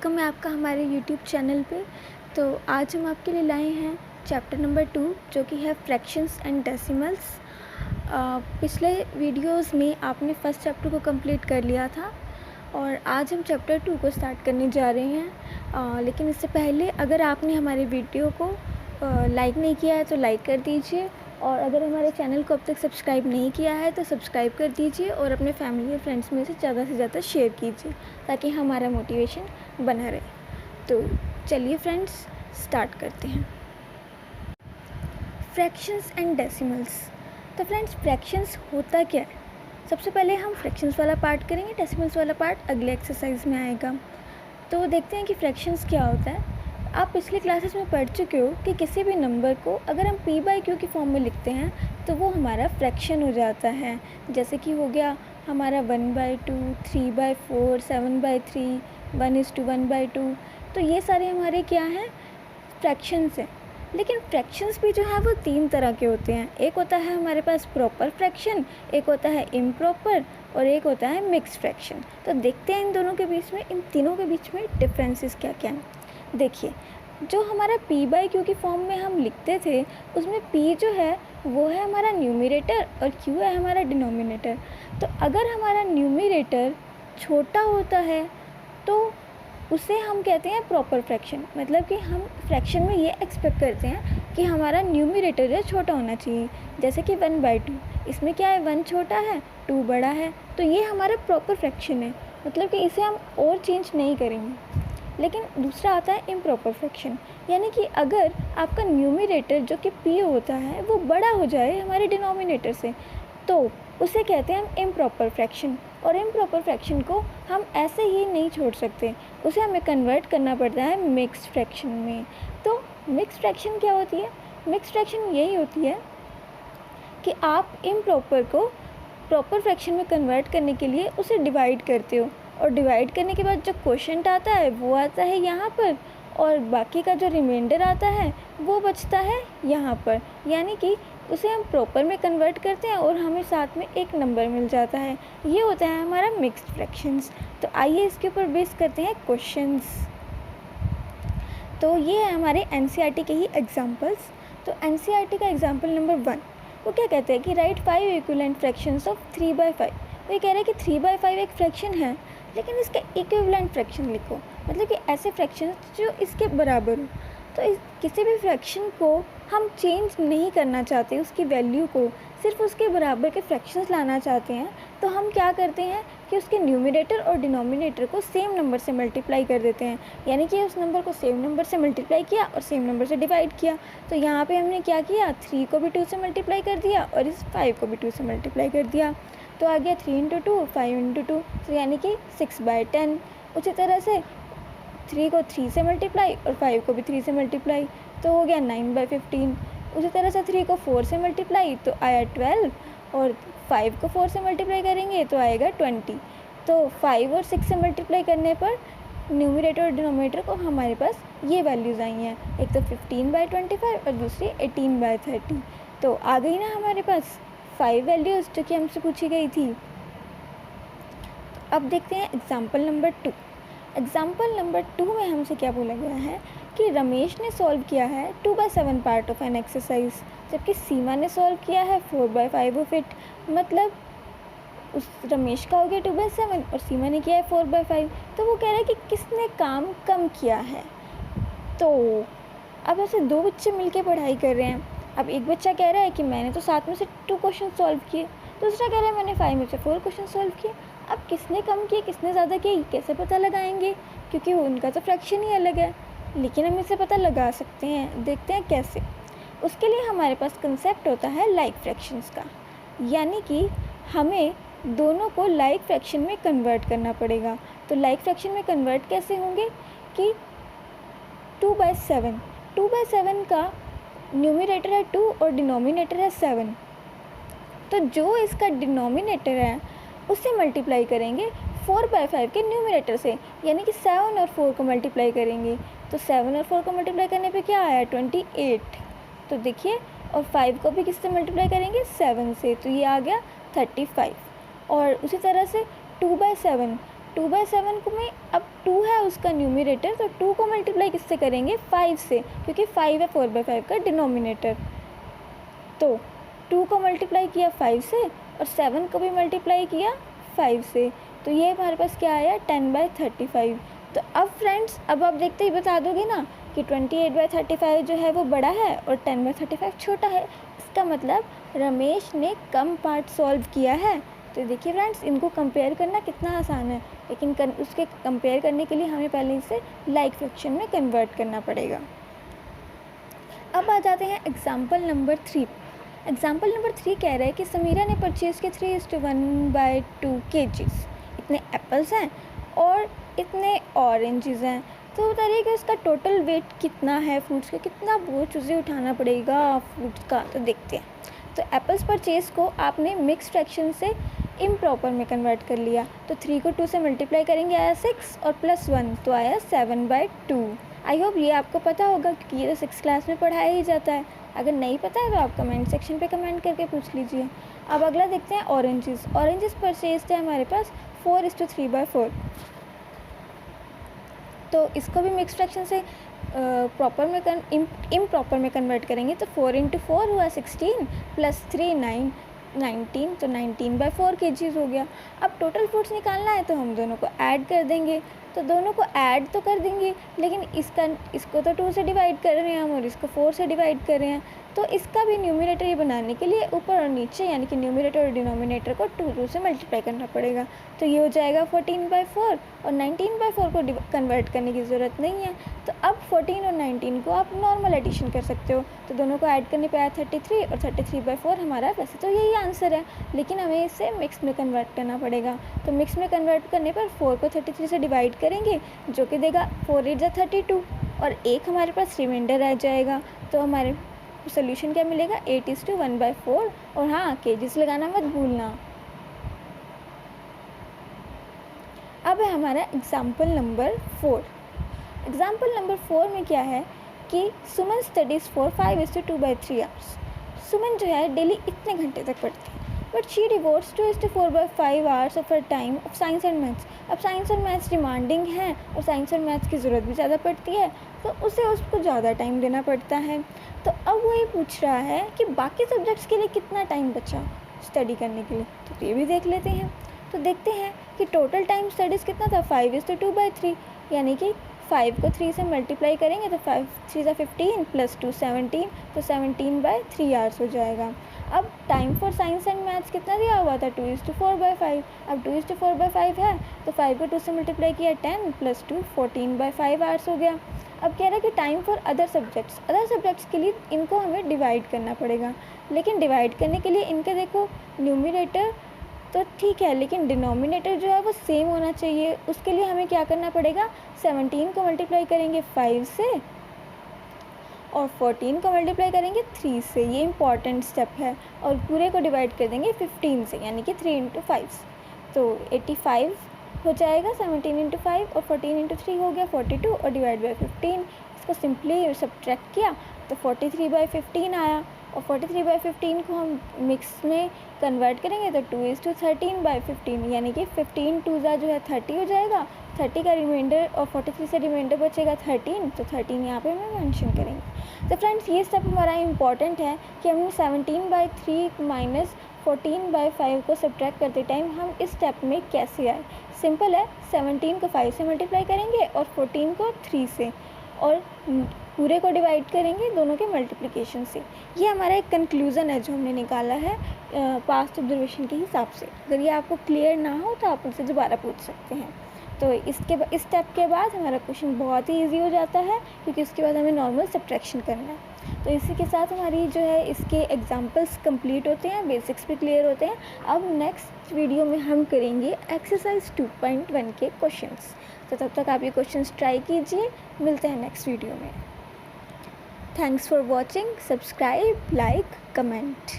Welcome है आपका हमारे यूट्यूब चैनल पे। तो आज हम आपके लिए लाए हैं चैप्टर नंबर 2 जो कि है फ्रैक्शंस एंड डेसिमल्स। पिछले वीडियोस में आपने फर्स्ट चैप्टर को कंप्लीट कर लिया था और आज हम चैप्टर 2 को स्टार्ट करने जा रहे हैं। लेकिन इससे पहले अगर आपने हमारे वीडियो को लाइक नहीं किया है तो लाइक कर दीजिए, और अगर हमारे चैनल को अब तक सब्सक्राइब नहीं किया है तो सब्सक्राइब कर दीजिए और अपने फैमिली और फ्रेंड्स में से ज़्यादा शेयर कीजिए ताकि हमारा मोटिवेशन बना रहे। तो चलिए फ्रेंड्स स्टार्ट करते हैं। Fractions and decimals. तो फ्रेंड्स फ्रैक्शंस होता क्या है? सबसे पहले हम फ्रैक्शंस वाला पार्ट करेंगे, डेसिमल्स वाला पार्ट अगले एक्सरसाइज में आएगा। तो देखते हैं कि फ्रैक्शंस क्या होता है। आप पिछले क्लासेस में पढ़ चुके हो कि किसी भी नंबर को अगर हम p/q की फॉर्म में लिखते हैं तो वो हमारा फ्रैक्शन हो जाता है। जैसे कि हो गया हमारा 1/2, 3/4, 7/3, 1:1/2। तो ये सारे हमारे क्या हैं? फ्रैक्शंस हैं। लेकिन फ्रैक्शंस भी जो है वो 3 तरह के होते हैं। एक होता है हमारे पास प्रॉपर फ्रैक्शन, एक होता है इम्प्रॉपर और एक होता है मिक्स्ड फ्रैक्शन। तो देखते हैं इन दोनों के बीच में, इन तीनों के बीच में डिफरेंसेस क्या क्या हैं। देखिए, जो हमारा p/q की फॉर्म में हम लिखते थे उसमें p जो है वो है हमारा न्यूमरेटर और q है हमारा डिनोमिनेटर। तो अगर हमारा न्यूमरेटर छोटा होता है तो उसे हम कहते हैं प्रॉपर फ्रैक्शन। मतलब कि हम फ्रैक्शन में ये एक्सपेक्ट करते हैं कि हमारा न्यूमरेटर जो छोटा होना चाहिए। जैसे कि 1/2, इसमें क्या है 1 छोटा है 2 बड़ा है, तो ये हमारा प्रॉपर फ्रैक्शन है। मतलब कि इसे हम और चेंज नहीं करेंगे। लेकिन दूसरा आता है इम्प्रॉपर फ्रैक्शन, यानी कि अगर आपका न्यूमरेटर जो कि p होता है वो बड़ा हो जाए हमारे डिनोमिनेटर से तो उसे कहते हैं हम इम्प्रॉपर फ्रैक्शन। और इम्प्रॉपर फ्रैक्शन को हम ऐसे ही नहीं छोड़ सकते, उसे हमें कन्वर्ट करना पड़ता है मिक्स्ड फ्रैक्शन में। तो मिक्स्ड फ्रैक्शन क्या होती है? मिक्स्ड फ्रैक्शन यही होती है कि आप इम्प्रॉपर को प्रॉपर फ्रैक्शन में कन्वर्ट करने के लिए उसे डिवाइड करते हो, और डिवाइड करने के बाद जो क्वोशंट आता है वो आता है यहाँ पर, और बाकी का जो रिमाइंडर आता है वो बचता है यहाँ पर। यानी कि उसे हम प्रॉपर में कन्वर्ट करते हैं और हमें साथ में एक नंबर मिल जाता है। ये होता है हमारा मिक्स्ड फ्रैक्शंस। तो आइए इसके ऊपर बेस करते हैं क्वेश्चंस। तो ये है हमारे एनसीईआरटी के ही एग्जांपल्स। तो एनसीईआरटी का एग्जांपल नंबर 1 वो क्या कहते हैं कि राइट 5 इक्विवेलेंट फ्रैक्शंस ऑफ 3/5। वो ये कह रहे हैं कि 3/5 एक फ्रैक्शन है लेकिन इसका इक्विवेलेंट फ्रैक्शन लिखो, मतलब कि ऐसे फ्रैक्शन जो इसके बराबर हो। तो किसी भी फ्रैक्शन को हम चेंज नहीं करना चाहते, उसकी वैल्यू को सिर्फ उसके बराबर के फ्रैक्शंस लाना चाहते हैं, तो हम क्या करते हैं कि उसके न्यूमरेटर और डिनोमिनेटर को सेम नंबर से मल्टीप्लाई कर देते हैं। यानी कि उस नंबर को सेम नंबर से मल्टीप्लाई किया और सेम नंबर से डिवाइड किया। तो यहाँ पे हमने क्या किया, 3 को भी 2 से मल्टीप्लाई कर दिया और इस 5 को भी 2 से मल्टीप्लाई कर दिया। तो आ गया 3 × 2 5 × 2, तो यानी कि 6/10। उसी तरह से 3 को 3 से मल्टीप्लाई और 5 को भी 3 से मल्टीप्लाई, तो हो गया 9/15। उसी तरह से 3 को 4 से मल्टीप्लाई तो आया 12, और 5 को 4 से मल्टीप्लाई करेंगे तो आएगा 20। तो 5 और 6 से मल्टीप्लाई करने पर न्यूमरेटर और डिनोमिनेटर को हमारे पास ये वैल्यूज़ आई हैं, एक तो 15/25 और दूसरी 18/30। तो आ गई ना हमारे पास 5 वैल्यूज़ जो कि हमसे पूछी गई थी। अब देखते हैं एग्जाम्पल नंबर 2। एग्जाम्पल नंबर 2 में हमसे क्या बोला गया है कि रमेश ने सॉल्व किया है 2/7 पार्ट ऑफ एन एक्सरसाइज, जबकि सीमा ने सॉल्व किया है 4/5 ऑफ इट। मतलब उस रमेश का हो गया 2/7 और सीमा ने किया है 4/5। तो वो कह रहा है कि किसने काम कम किया है। तो अब ऐसे 2 बच्चे मिलके पढ़ाई कर रहे हैं। अब एक बच्चा कह रहा है कि मैंने तो 7 में से 2 क्वेश्चन सॉल्व किए, दूसरा कह रहा है मैंने 5 में से 4 क्वेश्चन सॉल्व किए। अब किसने कम किए किसने ज़्यादा किए ये कैसे पता लगाएंगे, क्योंकि उनका तो फ्रैक्शन ही अलग है। लेकिन हम इसे पता लगा सकते हैं, देखते हैं कैसे। उसके लिए हमारे पास कंसेप्ट होता है लाइक फ्रैक्शंस का, यानी कि हमें दोनों को लाइक फ्रैक्शन में कन्वर्ट करना पड़ेगा। तो लाइक फ्रैक्शन में कन्वर्ट कैसे होंगे कि 2/7 का न्यूमरेटर है 2 और डिनोमिनेटर है 7। तो जो इसका डिनोमिनेटर है उससे मल्टीप्लाई करेंगे 4/5 के न्यूमरेटर से, यानी कि 7 और 4 को मल्टीप्लाई करेंगे। तो 7 और 4 को मल्टीप्लाई करने पे क्या आया 28। तो देखिए, और 5 को भी किससे मल्टीप्लाई करेंगे 7 से, तो ये आ गया 35। और उसी तरह से 2/7 2/7 को में अब 2 है उसका न्यूमरेटर, तो 2 को मल्टीप्लाई किससे करेंगे? 5 से, क्योंकि 5 है 4/5 का डिनोमिनेटर। तो 2 को मल्टीप्लाई किया 5 से और 7 को भी मल्टीप्लाई किया 5 से, तो ये हमारे पास क्या आया? 10/35। तो अब फ्रेंड्स, अब आप देखते ही बता दोगे ना कि 28/35 जो है वो बड़ा है और 10/35 छोटा है। इसका मतलब रमेश ने कम पार्ट सॉल्व किया है। तो देखिए फ्रेंड्स, इनको कंपेयर करना कितना आसान है, लेकिन उसके कंपेयर करने के लिए हमें पहले इसे लाइक फ्रैक्शन में कन्वर्ट करना पड़ेगा। अब आ जाते हैं एग्जाम्पल नंबर 3। एग्जाम्पल नंबर 3 कह रहा है कि समीरा ने परचेज़ के 3:1/2 kgs। इतने एप्पल्स हैं और इतने ऑरेंजेस हैं, तो बता रही है कि उसका टोटल वेट कितना है फ्रूट्स का, कितना बोझ उसे उठाना पड़ेगा फ्रूट्स का। तो देखते हैं। तो एप्पल्स परचेज़ को आपने मिक्स फ्रैक्शन से इम्प्रॉपर में कन्वर्ट कर लिया, तो 3 को 2 से मल्टीप्लाई करेंगे आया 6 और +1 तो आया 7/2। आई होप ये आपको पता होगा, क्योंकि ये तो 6th क्लास में पढ़ाया ही जाता है। अगर नहीं पता है तो आप कमेंट सेक्शन पे कमेंट करके पूछ लीजिए। अब अगला देखते हैं ऑरेंजेस। ऑरेंजेस परचेज थे हमारे पास 4:3/4, तो इसको भी मिक्स फ्रैक्शन से प्रॉपर में इम्प्रॉपर में कन्वर्ट करेंगे, तो 4 × 4 हुआ 16 +3 19, तो 19/4 kgs हो गया। अब टोटल फ्रूट्स निकालना है तो हम दोनों को ऐड कर देंगे, तो दोनों को ऐड तो कर देंगे, लेकिन इसको तो 2 से डिवाइड कर रहे हैं हम और इसको 4 से डिवाइड कर रहे हैं, तो इसका भी न्यूमरेटर ही बनाने के लिए ऊपर और नीचे यानी कि न्यूमरेटर और डिनोमिनेटर को 2 से मल्टीप्लाई करना पड़ेगा। तो ये हो जाएगा 14/4 और 19/4 को कन्वर्ट करने की ज़रूरत नहीं है। तो अब 14 और 19 को आप नॉर्मल एडिशन कर सकते हो, तो दोनों को ऐड करने पे आया 33 और 33/4 हमारा वैसे तो यही आंसर है, लेकिन हमें इसे मिक्स में कन्वर्ट करना पड़ेगा। तो मिक्स में कन्वर्ट करने पर 4 को 33 से डिवाइड करेंगे, जो कि देगा 4 × 32 और एक हमारे पास रिमाइंडर रह जाएगा। तो हमारे सोल्यूशन क्या मिलेगा? 8:1/4। और हाँ, केजीस लगाना मत भूलना। अब है हमारा एग्जाम्पल नंबर 4। एग्जाम्पल नंबर 4 में क्या है कि सुमन स्टडीज़ फॉर 5:2/3 आवर्स। सुमन जो है डेली इतने घंटे तक पढ़ती है, but she devotees 2:4/5 hours of her time of science and maths. अब साइंस और मैथ्स डिमांडिंग है और साइंस और मैथ्स की ज़रूरत भी ज़्यादा पड़ती है, तो उसे उसको ज़्यादा टाइम देना पड़ता है। तो अब वो ये पूछ रहा है कि बाकी सब्जेक्ट्स के लिए कितना टाइम बचा स्टडी करने के लिए, तो ये भी देख लेते हैं। तो देखते हैं कि टोटल टाइम स्टडीज़ कितना था? 5:2/3, यानी कि 5 को 3 से मल्टीप्लाई करेंगे तो 5 3 = 15 +2 17, तो 17/3 आवर्स हो जाएगा। अब time for science and maths कितना दिया हुआ था? 2:4/5। अब 2:4/5 है तो 5 को 2 से मल्टीप्लाई किया 10 +2 14/5 आवर्स हो गया। अब कह रहा है कि टाइम फॉर अदर सब्जेक्ट्स के लिए इनको हमें डिवाइड करना पड़ेगा, लेकिन डिवाइड करने के लिए इनका देखो न्यूमरेटर तो ठीक है, लेकिन डिनोमिनेटर जो है वो सेम होना चाहिए। उसके लिए हमें क्या करना पड़ेगा? 17 को मल्टीप्लाई करेंगे 5 से और 14 को मल्टीप्लाई करेंगे 3 से, ये इंपॉर्टेंट स्टेप है। और पूरे को डिवाइड कर देंगे 15 से, यानी कि 3 × 5, तो 85 हो जाएगा। 17 × 5 और 14 × 3 हो गया 42 और डिवाइड बाई 15। इसको सिंपली सब्ट्रैक्ट किया तो 43/15 आया, और 43/15 को हम मिक्स में कन्वर्ट करेंगे तो 2:13/15, यानी कि 15 2 जो है 30 हो जाएगा। 30 का रिमाइंडर और 43 से रिमाइंडर बचेगा 13, तो 13 यहाँ पे हम मेंशन करेंगे। तो फ्रेंड्स, ये स्टेप हमारा इंपॉर्टेंट है कि हम 17/3 - 14/5 को सब्ट्रैक्ट करते टाइम हम इस स्टेप में कैसे आए। सिंपल है, 17 को 5 से मल्टीप्लाई करेंगे और 14 को 3 से, और पूरे को डिवाइड करेंगे दोनों के मल्टीप्लिकेशन से। ये हमारा एक कंक्लूज़न है जो हमने निकाला है पास्ट ऑब्जर्वेशन के हिसाब से। अगर ये आपको क्लियर ना हो तो आप मुझसे दोबारा पूछ सकते हैं। तो इस स्टेप के बाद हमारा क्वेश्चन बहुत ही ईजी हो जाता है, क्योंकि उसके बाद हमें नॉर्मल सब्ट्रैक्शन करना है। तो इसी के साथ हमारी जो है इसके एग्जाम्पल्स कंप्लीट होते हैं, बेसिक्स भी क्लियर होते हैं। अब नेक्स्ट वीडियो में हम करेंगे एक्सरसाइज 2.1 के क्वेश्चंस। तो तब तक आप ये क्वेश्चंस ट्राई कीजिए। मिलते हैं नेक्स्ट वीडियो में। Thanks for watching. Subscribe, like, comment.